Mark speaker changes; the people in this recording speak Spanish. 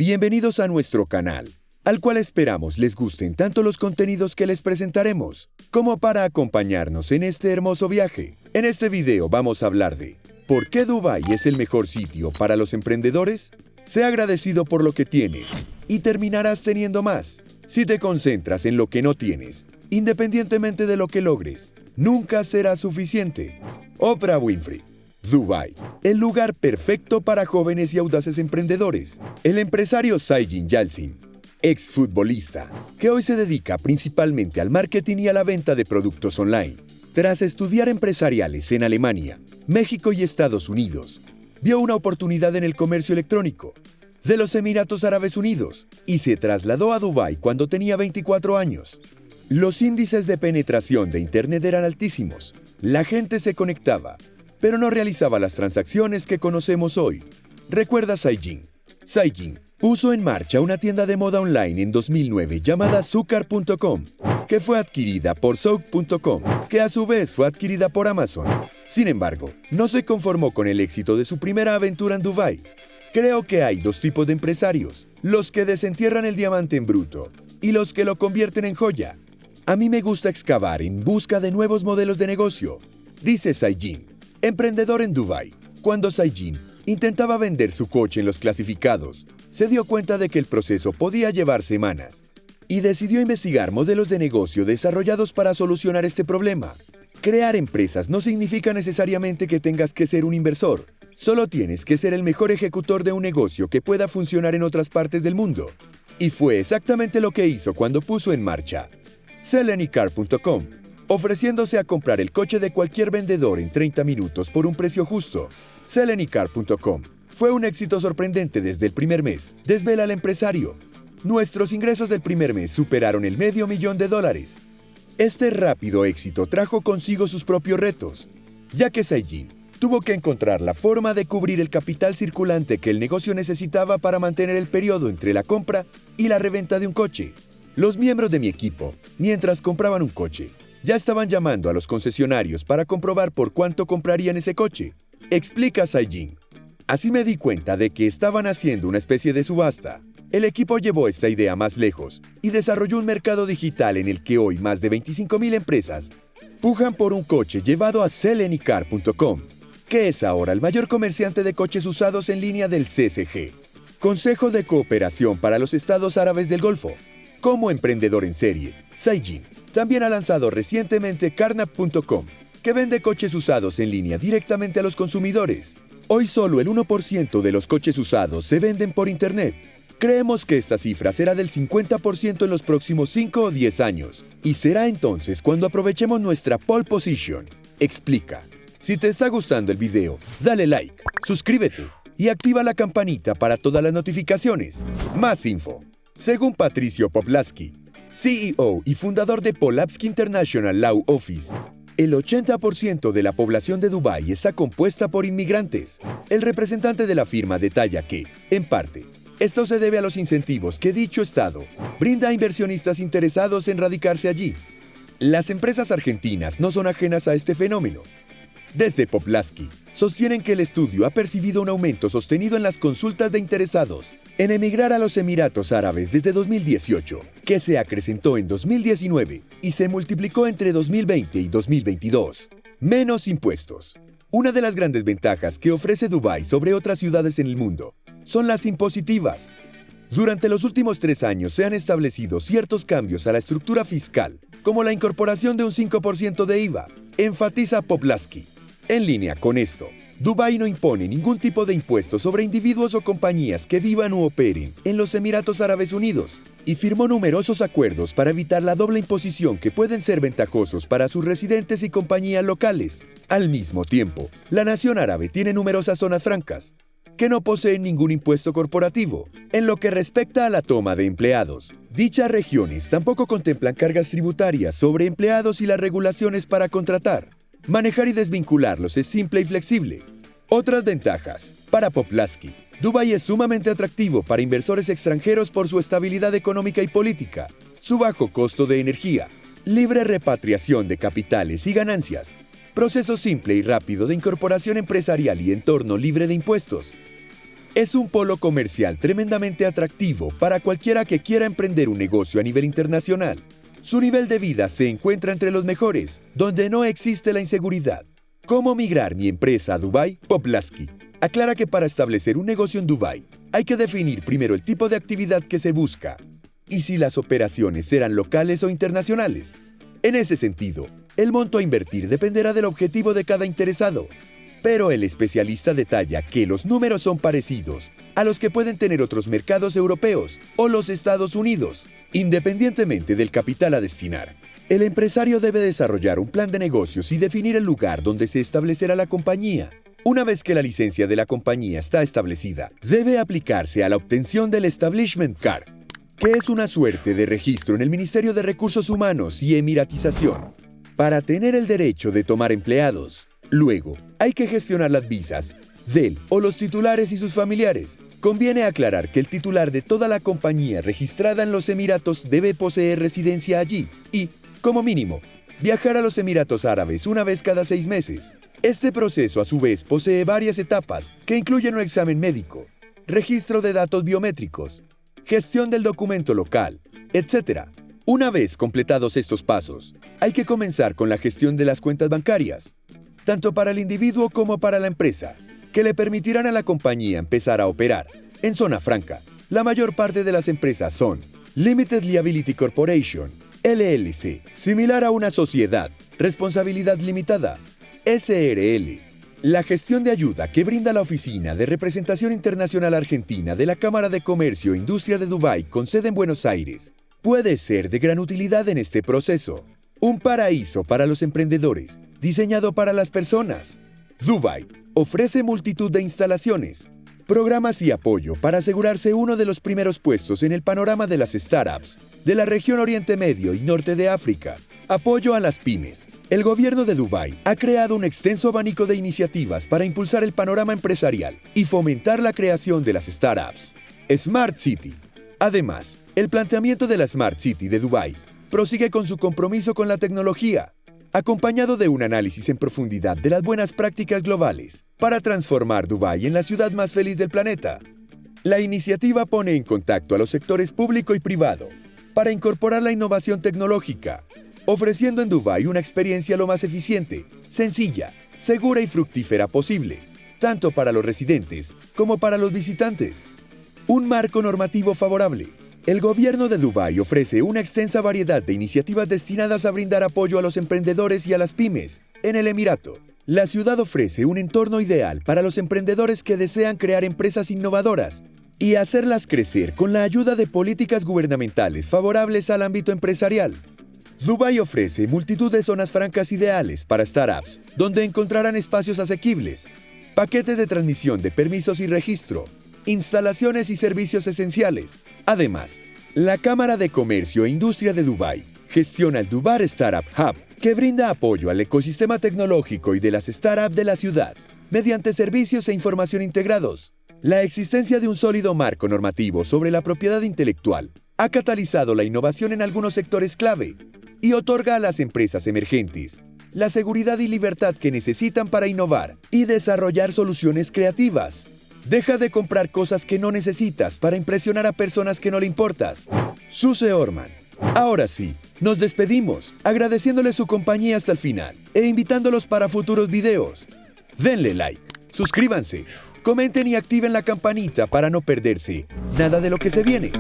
Speaker 1: Bienvenidos a nuestro canal, al cual esperamos les gusten tanto los contenidos que les presentaremos, como para acompañarnos en este hermoso viaje. En este video vamos a hablar de ¿por qué Dubái es el mejor sitio para los emprendedores? Sé agradecido por lo que tienes y terminarás teniendo más. Si te concentras en lo que no tienes, independientemente de lo que logres, nunca será suficiente. Oprah Winfrey. Dubái, el lugar perfecto para jóvenes y audaces emprendedores. El empresario Sajid Yalçın, exfutbolista, que hoy se dedica principalmente al marketing y a la venta de productos online. Tras estudiar empresariales en Alemania, México y Estados Unidos, vio una oportunidad en el comercio electrónico de los Emiratos Árabes Unidos y se trasladó a Dubái cuando tenía 24 años. Los índices de penetración de Internet eran altísimos, la gente se conectaba, pero no realizaba las transacciones que conocemos hoy. Recuerda Sajid. Sajid puso en marcha una tienda de moda online en 2009 llamada Sucar.com, que fue adquirida por Souk.com, que a su vez fue adquirida por Amazon. Sin embargo, no se conformó con el éxito de su primera aventura en Dubái. Creo que hay dos tipos de empresarios, los que desentierran el diamante en bruto y los que lo convierten en joya. A mí me gusta excavar en busca de nuevos modelos de negocio, dice Sajid, emprendedor en Dubái. Cuando Sajid intentaba vender su coche en los clasificados, se dio cuenta de que el proceso podía llevar semanas y decidió investigar modelos de negocio desarrollados para solucionar este problema. Crear empresas no significa necesariamente que tengas que ser un inversor, solo tienes que ser el mejor ejecutor de un negocio que pueda funcionar en otras partes del mundo. Y fue exactamente lo que hizo cuando puso en marcha SellAnyCar.com, ofreciéndose a comprar el coche de cualquier vendedor en 30 minutos por un precio justo. SellAnyCar.com fue un éxito sorprendente desde el primer mes, desvela el empresario. Nuestros ingresos del primer mes superaron el $500,000. Este rápido éxito trajo consigo sus propios retos, ya que Sajid tuvo que encontrar la forma de cubrir el capital circulante que el negocio necesitaba para mantener el periodo entre la compra y la reventa de un coche. Los miembros de mi equipo, mientras compraban un coche, ya estaban llamando a los concesionarios para comprobar por cuánto comprarían ese coche, explica Sajid. Así me di cuenta de que estaban haciendo una especie de subasta. El equipo llevó esta idea más lejos y desarrolló un mercado digital en el que hoy más de 25,000 empresas pujan por un coche llevado a SellAnyCar.com, que es ahora el mayor comerciante de coches usados en línea del CSG, Consejo de Cooperación para los Estados Árabes del Golfo. Como emprendedor en serie, Sajid también ha lanzado recientemente Carnap.com, que vende coches usados en línea directamente a los consumidores. Hoy solo el 1% de los coches usados se venden por Internet. Creemos que esta cifra será del 50% en los próximos 5 o 10 años, y será entonces cuando aprovechemos nuestra pole position, explica. Si te está gustando el video, dale like, suscríbete y activa la campanita para todas las notificaciones. Más info. Según Patricio Poplaski, CEO y fundador de Polapsky International Law Office, el 80% de la población de Dubái está compuesta por inmigrantes. El representante de la firma detalla que, en parte, esto se debe a los incentivos que dicho estado brinda a inversionistas interesados en radicarse allí. Las empresas argentinas no son ajenas a este fenómeno. Desde Poplaski, sostienen que el estudio ha percibido un aumento sostenido en las consultas de interesados en emigrar a los Emiratos Árabes desde 2018, que se acrecentó en 2019 y se multiplicó entre 2020 y 2022. Menos impuestos. Una de las grandes ventajas que ofrece Dubái sobre otras ciudades en el mundo son las impositivas. Durante los últimos 3 años se han establecido ciertos cambios a la estructura fiscal, como la incorporación de un 5% de IVA, enfatiza Poplaski. En línea con esto, Dubái no impone ningún tipo de impuesto sobre individuos o compañías que vivan u operen en los Emiratos Árabes Unidos y firmó numerosos acuerdos para evitar la doble imposición que pueden ser ventajosos para sus residentes y compañías locales. Al mismo tiempo, la nación árabe tiene numerosas zonas francas que no poseen ningún impuesto corporativo. En lo que respecta a la toma de empleados, dichas regiones tampoco contemplan cargas tributarias sobre empleados y las regulaciones para contratar. Manejar y desvincularlos es simple y flexible. Otras ventajas. Para Poplaski, Dubái es sumamente atractivo para inversores extranjeros por su estabilidad económica y política, su bajo costo de energía, libre repatriación de capitales y ganancias, proceso simple y rápido de incorporación empresarial y entorno libre de impuestos. Es un polo comercial tremendamente atractivo para cualquiera que quiera emprender un negocio a nivel internacional. Su nivel de vida se encuentra entre los mejores, donde no existe la inseguridad. ¿Cómo migrar mi empresa a Dubái? Poplaski aclara que para establecer un negocio en Dubái, hay que definir primero el tipo de actividad que se busca y si las operaciones serán locales o internacionales. En ese sentido, el monto a invertir dependerá del objetivo de cada interesado. Pero el especialista detalla que los números son parecidos a los que pueden tener otros mercados europeos o los Estados Unidos, independientemente del capital a destinar. El empresario debe desarrollar un plan de negocios y definir el lugar donde se establecerá la compañía. Una vez que la licencia de la compañía está establecida, debe aplicarse a la obtención del Establishment Card, que es una suerte de registro en el Ministerio de Recursos Humanos y Emiratización, para tener el derecho de tomar empleados. Luego, hay que gestionar las visas del o los titulares y sus familiares. Conviene aclarar que el titular de toda la compañía registrada en los Emiratos debe poseer residencia allí y, como mínimo, viajar a los Emiratos Árabes una vez cada 6 meses. Este proceso, a su vez, posee varias etapas que incluyen un examen médico, registro de datos biométricos, gestión del documento local, etc. Una vez completados estos pasos, hay que comenzar con la gestión de las cuentas bancarias, tanto para el individuo como para la empresa, que le permitirán a la compañía empezar a operar. En zona franca, la mayor parte de las empresas son Limited Liability Corporation, LLC, similar a una sociedad, responsabilidad limitada, SRL. La gestión de ayuda que brinda la Oficina de Representación Internacional Argentina de la Cámara de Comercio e Industria de Dubái con sede en Buenos Aires puede ser de gran utilidad en este proceso. Un paraíso para los emprendedores, diseñado para las personas. Dubái ofrece multitud de instalaciones, programas y apoyo para asegurarse uno de los primeros puestos en el panorama de las startups de la región Oriente Medio y Norte de África. Apoyo a las pymes. El gobierno de Dubái ha creado un extenso abanico de iniciativas para impulsar el panorama empresarial y fomentar la creación de las startups. Smart City. Además, el planteamiento de la Smart City de Dubái prosigue con su compromiso con la tecnología, acompañado de un análisis en profundidad de las buenas prácticas globales para transformar Dubái en la ciudad más feliz del planeta. La iniciativa pone en contacto a los sectores público y privado para incorporar la innovación tecnológica, ofreciendo en Dubái una experiencia lo más eficiente, sencilla, segura y fructífera posible, tanto para los residentes como para los visitantes. Un marco normativo favorable. El gobierno de Dubái ofrece una extensa variedad de iniciativas destinadas a brindar apoyo a los emprendedores y a las pymes en el Emirato. La ciudad ofrece un entorno ideal para los emprendedores que desean crear empresas innovadoras y hacerlas crecer con la ayuda de políticas gubernamentales favorables al ámbito empresarial. Dubái ofrece multitud de zonas francas ideales para startups, donde encontrarán espacios asequibles, paquetes de transmisión de permisos y registro, instalaciones y servicios esenciales. Además, la Cámara de Comercio e Industria de Dubái gestiona el Dubai Startup Hub, que brinda apoyo al ecosistema tecnológico y de las startups de la ciudad, mediante servicios e información integrados. La existencia de un sólido marco normativo sobre la propiedad intelectual ha catalizado la innovación en algunos sectores clave y otorga a las empresas emergentes la seguridad y libertad que necesitan para innovar y desarrollar soluciones creativas. Deja de comprar cosas que no necesitas para impresionar a personas que no le importas. Suse Orman. Ahora sí, nos despedimos, agradeciéndoles su compañía hasta el final e invitándolos para futuros videos. Denle like, suscríbanse, comenten y activen la campanita para no perderse nada de lo que se viene.